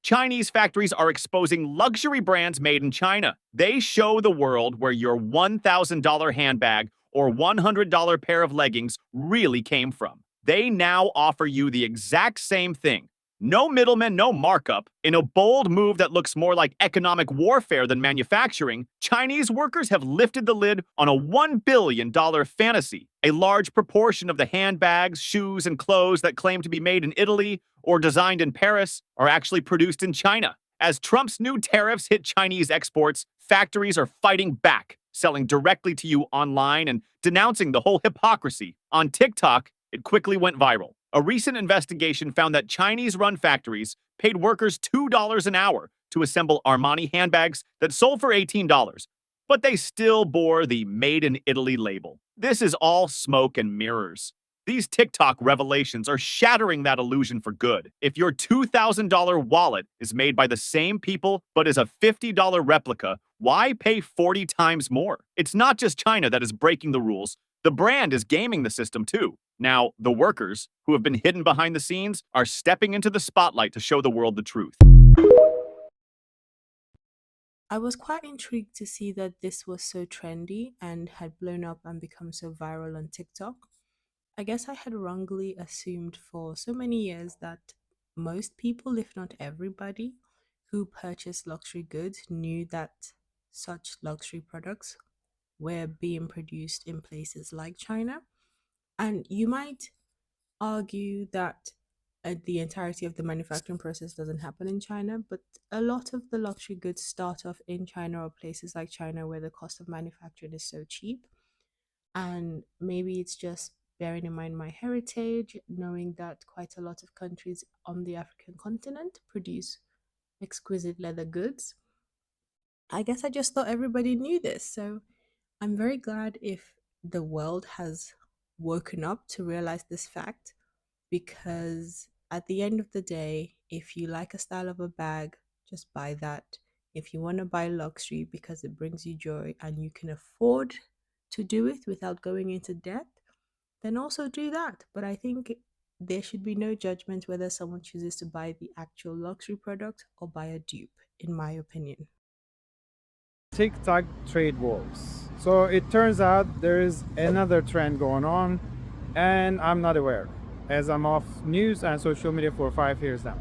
Chinese factories are exposing luxury brands made in China. They show the world where your $1,000 handbag or $100 pair of leggings really came from. They now offer you the exact same thing. No middlemen, no markup. In a bold move that looks more like economic warfare than manufacturing, Chinese workers have lifted the lid on a $1 billion fantasy. A large proportion of the handbags, shoes, and clothes that claim to be made in Italy or designed in Paris are actually produced in China. As Trump's new tariffs hit Chinese exports, factories are fighting back, selling directly to you online and denouncing the whole hypocrisy. On TikTok, it quickly went viral. A recent investigation found that Chinese-run factories paid workers $2 an hour to assemble Armani handbags that sold for $18, but they still bore the Made in Italy label. This is all smoke and mirrors. These TikTok revelations are shattering that illusion for good. If your $2,000 wallet is made by the same people but is a $50 replica, why pay 40 times more? It's not just China that is breaking the rules. The brand is gaming the system too. Now, the workers, who have been hidden behind the scenes, are stepping into the spotlight to show the world the truth. I was quite intrigued to see that this was so trendy and had blown up and become so viral on TikTok. I guess I had wrongly assumed for so many years that most people, if not everybody, who purchase luxury goods knew that such luxury products were being produced in places like China. And you might argue that the entirety of the manufacturing process doesn't happen in China, but a lot of the luxury goods start off in China or places like China where the cost of manufacturing is so cheap. And maybe it's just bearing in mind my heritage, knowing that quite a lot of countries on the African continent produce exquisite leather goods. I guess I just thought everybody knew this. So I'm very glad if the world has woken up to realize this fact, because at the end of the day, if you like a style of a bag, just buy that. If you want to buy luxury because it brings you joy and you can afford to do it without going into debt, then also do that. But I think there should be no judgment whether someone chooses to buy the actual luxury product or buy a dupe, in my opinion. TikTok trade wars. So it turns out there is another trend going on, and I'm not aware, as I'm off news and social media for 5 years now.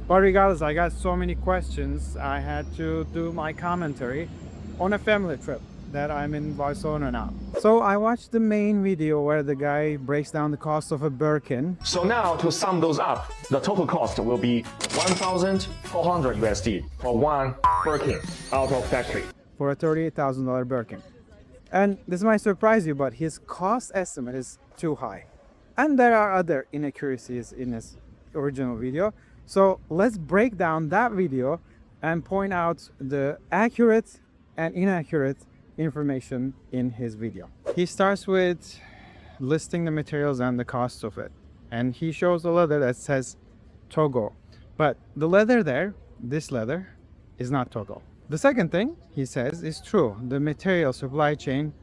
But regardless, I got so many questions, I had to do my commentary on a family trip that I'm in Barcelona now. So I watched the main video where the guy breaks down the cost of a Birkin. So now to sum those up, the total cost will be 1,400 USD for one Birkin out of factory. For a $38,000 Birkin. And this might surprise you, but his cost estimate is too high. And there are other inaccuracies in his original video. So let's break down that video and point out the accurate and inaccurate information in his video. He starts with listing the materials and the cost of it. And he shows a leather that says Togo. But the leather there, this leather, is not Togo. The second thing he says is true. The material supply chain,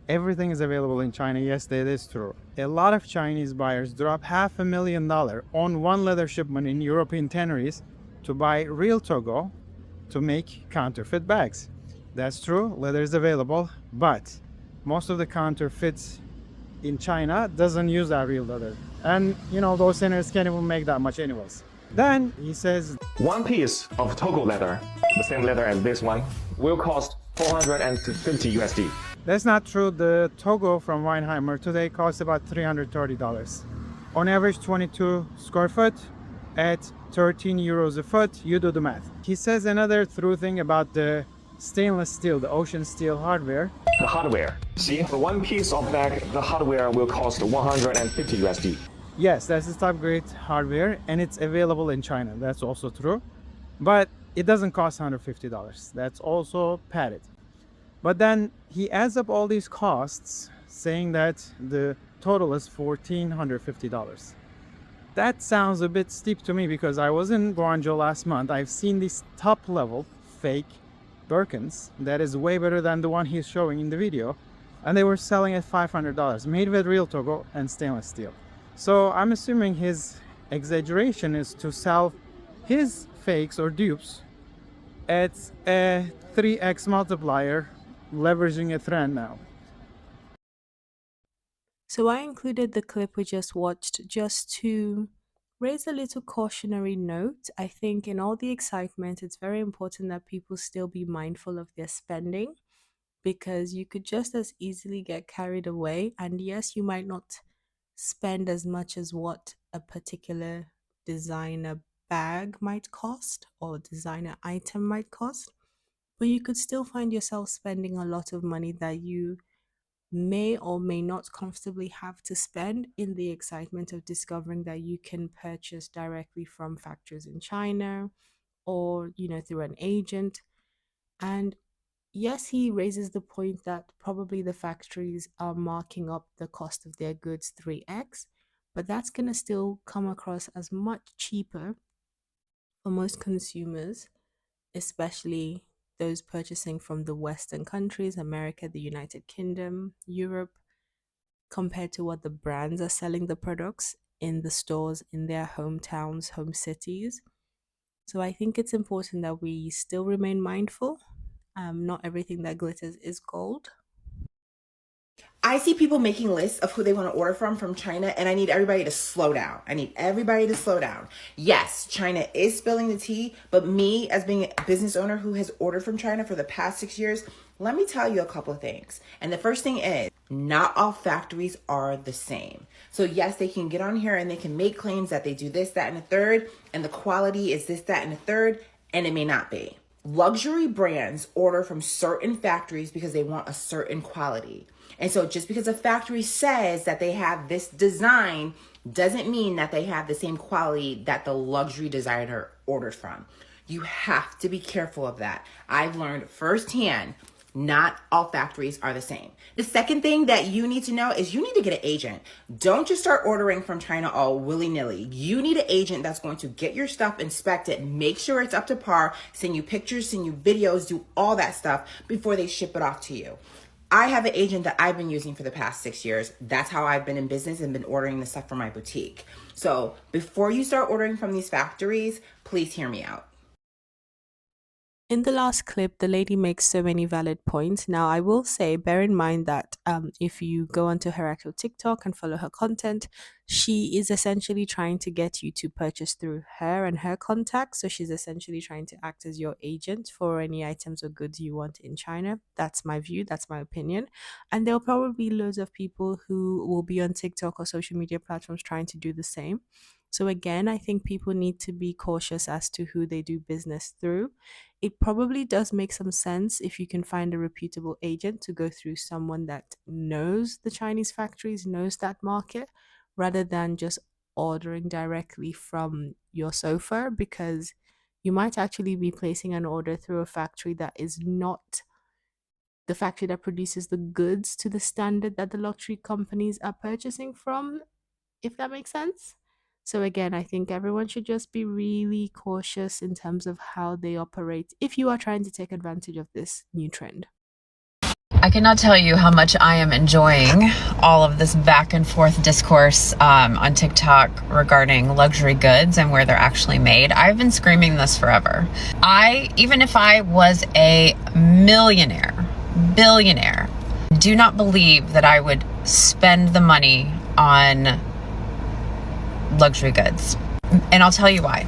everything is available in China. Yes, that is true. A lot of Chinese buyers drop $500,000 on one leather shipment in European tanneries to buy real Togo to make counterfeit bags. That's true, leather is available, but most of the counterfeits in China doesn't use that real leather. And you know, those tanneries can't even make that much anyways. Then he says, one piece of Togo leather, the same leather as this one, will cost 450 USD. That's not true. The Togo from Weinheimer today costs about $330. On average 22 square foot at 13 euros a foot. You do the math. He says another true thing about the stainless steel, the ocean steel hardware. The hardware. See, for one piece of bag, the hardware will cost 150 USD. Yes, that's the top grade hardware and it's available in China. That's also true. But it doesn't cost $150. That's also padded. But then he adds up all these costs, saying that the total is $1,450. That sounds a bit steep to me because I was in Guangzhou last month. I've seen these top level fake Birkins that is way better than the one he's showing in the video. And they were selling at $500, made with real Togo and stainless steel. So I'm assuming his exaggeration is to sell his fakes or dupes, it's a 3x multiplier, leveraging a trend now. So I included the clip we just watched just to raise a little cautionary note. I think in all the excitement, it's very important that people still be mindful of their spending, because you could just as easily get carried away. And yes, you might not spend as much as what a particular designer bag might cost or designer item might cost, but you could still find yourself spending a lot of money that you may or may not comfortably have to spend in the excitement of discovering that you can purchase directly from factories in China or, through an agent. And yes, he raises the point that probably the factories are marking up the cost of their goods 3x, but that's going to still come across as much cheaper for most consumers, especially those purchasing from the Western countries, America, the United Kingdom, Europe, compared to what the brands are selling the products in the stores in their hometowns, home cities. So I think it's important that we still remain mindful. Not everything that glitters is gold. I see people making lists of who they want to order from China, and I need everybody to slow down. I need everybody to slow down. Yes, China is spilling the tea, but me, as being a business owner who has ordered from China for the past 6 years, let me tell you a couple of things. And the first thing is, not all factories are the same. So yes, they can get on here and they can make claims that they do this, that, and a third, and the quality is this, that, and a third, and it may not be. Luxury brands order from certain factories because they want a certain quality. And so just because a factory says that they have this design doesn't mean that they have the same quality that the luxury designer ordered from. You have to be careful of that. I've learned firsthand, not all factories are the same. The second thing that you need to know is you need to get an agent. Don't just start ordering from China all willy-nilly. You need an agent that's going to get your stuff inspected, make sure it's up to par, send you pictures, send you videos, do all that stuff before they ship it off to you. I have an agent that I've been using for the past 6 years. That's how I've been in business and been ordering the stuff for my boutique. So before you start ordering from these factories, please hear me out. In the last clip, the lady makes so many valid points. Now, I will say, bear in mind that if you go onto her actual TikTok and follow her content, she is essentially trying to get you to purchase through her and her contacts. So she's essentially trying to act as your agent for any items or goods you want in China. That's my view. That's my opinion. And there'll probably be loads of people who will be on TikTok or social media platforms trying to do the same. So again, I think people need to be cautious as to who they do business through. It probably does make some sense if you can find a reputable agent to go through someone that knows the Chinese factories, knows that market, rather than just ordering directly from your sofa, because you might actually be placing an order through a factory that is not the factory that produces the goods to the standard that the luxury companies are purchasing from, if that makes sense. So again, I think everyone should just be really cautious in terms of how they operate if you are trying to take advantage of this new trend. I cannot tell you how much I am enjoying all of this back and forth discourse on TikTok regarding luxury goods and where they're actually made. I've been screaming this forever. Even if I was a billionaire, do not believe that I would spend the money on luxury goods. And I'll tell you why.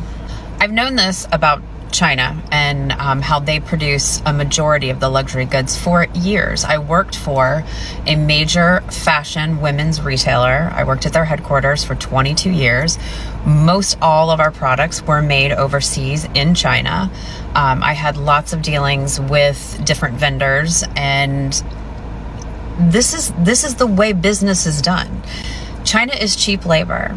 I've known this about China and how they produce a majority of the luxury goods for years. I worked for a major fashion women's retailer. I worked at their headquarters for 22 years. Most all of our products were made overseas in China. I had lots of dealings with different vendors, and this is the way business is done. China is cheap labor.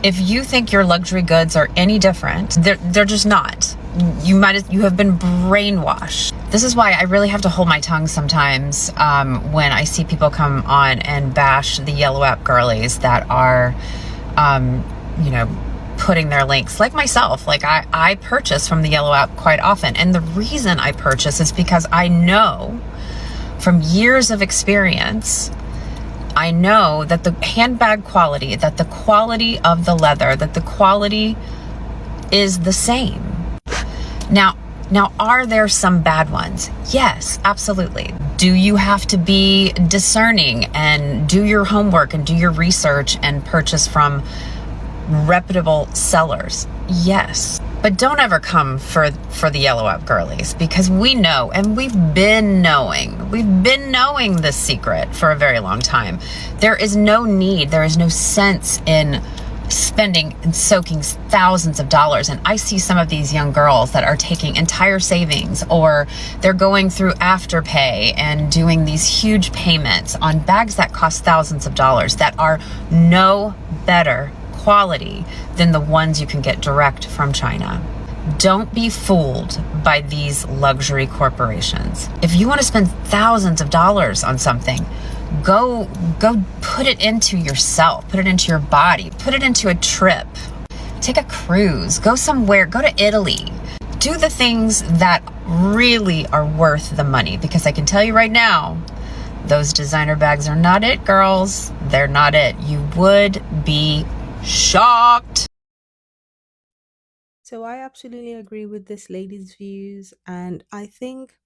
If you think your luxury goods are any different, they're just not. You have been brainwashed. This is why I really have to hold my tongue sometimes when I see people come on and bash the Yellow App girlies that are, putting their links, like myself. Like I purchase from the Yellow App quite often. And the reason I purchase is because I know from years of experience, I know that the handbag quality, that the quality of the leather, that the quality is the same. Now, are there some bad ones? Yes, absolutely. Do you have to be discerning and do your homework and do your research and purchase from reputable sellers? Yes. But don't ever come for the yellow up girlies, because we know, and we've been knowing this secret for a very long time. There is no need, there is no sense in spending and soaking thousands of dollars. And I see some of these young girls that are taking entire savings, or they're going through Afterpay and doing these huge payments on bags that cost thousands of dollars that are no better quality than the ones you can get direct from China. Don't be fooled by these luxury corporations. If you want to spend thousands of dollars on something, go put it into yourself, put it into your body, put it into a trip. Take a cruise, go somewhere, go to Italy. Do the things that really are worth the money, because I can tell you right now, those designer bags are not it, girls. They're not it. You would be shocked. So I absolutely agree with this lady's views, and I think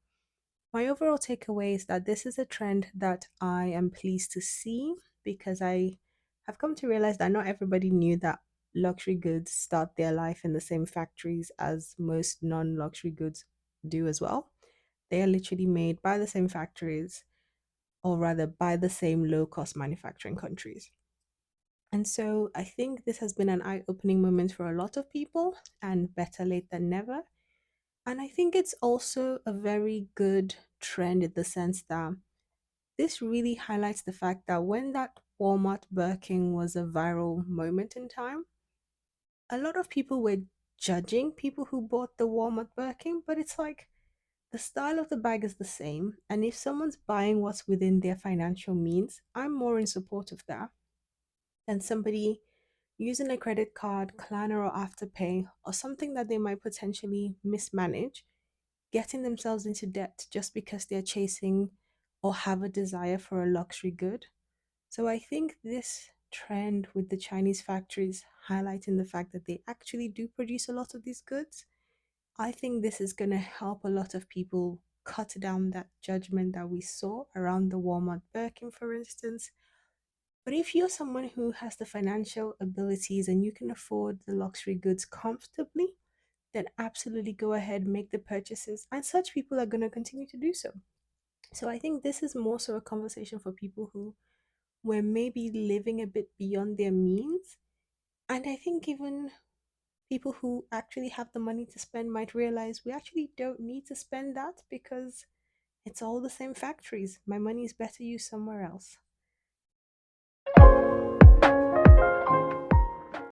my overall takeaway is that this is a trend that I am pleased to see, because I have come to realize that not everybody knew that luxury goods start their life in the same factories as most non-luxury goods do as well. They are literally made by the same factories, or rather by the same low-cost manufacturing countries. And so I think this has been an eye-opening moment for a lot of people, and better late than never. And I think it's also a very good trend in the sense that this really highlights the fact that when that Walmart Birkin was a viral moment in time, a lot of people were judging people who bought the Walmart Birkin, but it's like the style of the bag is the same. And if someone's buying what's within their financial means, I'm more in support of that than somebody using a credit card, Klarna, or Afterpay, or something that they might potentially mismanage, getting themselves into debt just because they're chasing or have a desire for a luxury good. So I think this trend with the Chinese factories highlighting the fact that they actually do produce a lot of these goods, I think this is going to help a lot of people cut down that judgment that we saw around the Walmart Birkin, for instance. But if you're someone who has the financial abilities and you can afford the luxury goods comfortably, then absolutely go ahead, make the purchases, and such people are going to continue to do so. So I think this is more so a conversation for people who were maybe living a bit beyond their means. And I think even people who actually have the money to spend might realize we actually don't need to spend that, because it's all the same factories. My money is better used somewhere else.